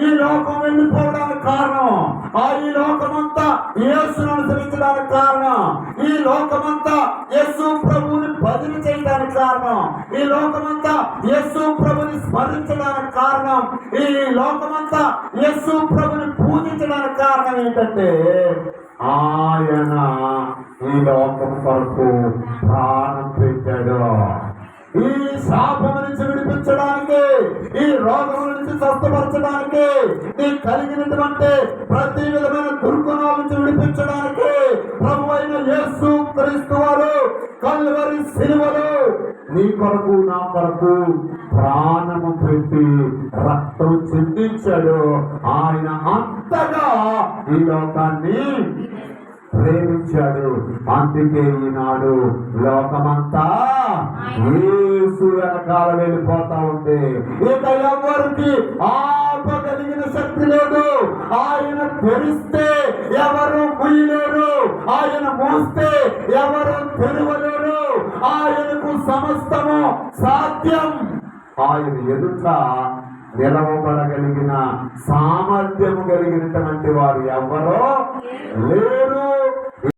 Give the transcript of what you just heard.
ఈ లోకం వెళ్ళిపోవడానికి కారణం, ఈ లోకమంతా యేసును అనుసరించడానికి కారణం, ఈ లోకమంతా యేసు ప్రభువుని బదిలీ చేయడానికి కారణం, ఈ లోకమంతా యేసు ప్రభుని స్మరించడానికి కారణం, ఈ లోకమంతా యేసు ప్రభుని పూజించడానికి కారణం ఏంటంటే ఆయన ఈ లోకం కొరకు ప్రాణం పెట్టాడు. ఈ శాపం నుంచి విడిపించడానికి, ఈ రోగం నుంచి స్వస్థపరచడానికి, నీ కలిగినటువంటి ప్రతి విధమైన దుర్గుణాల నుంచి విడిపించడానికి ప్రభువైన యేసు క్రీస్తు వారు కల్వరి సిలువలో నీ కొరకు నా కొరకు ప్రాణము పెట్టి రక్తం చిందించాడు. ఆయన అంతగా ఈ లోకాన్ని ప్రేమించాడు. అందుకే ఈనాడు లోకమంతా యేసు వెనకాల వెళ్ళిపోతా ఉంటే ఇక ఎవరికి ఆపగలిగిన శక్తి లేదు. ఆయన తెరిస్తే ఎవరు ముయ్యలేరు, ఆయన మూస్తే ఎవరు తెరవలేరు. ఆయనకు సమస్తము సాధ్యం. ఆయన ఎదుట నిలవబడగలిగిన సామర్థ్యము కలిగినటువంటి వారు ఎవరో లేరు.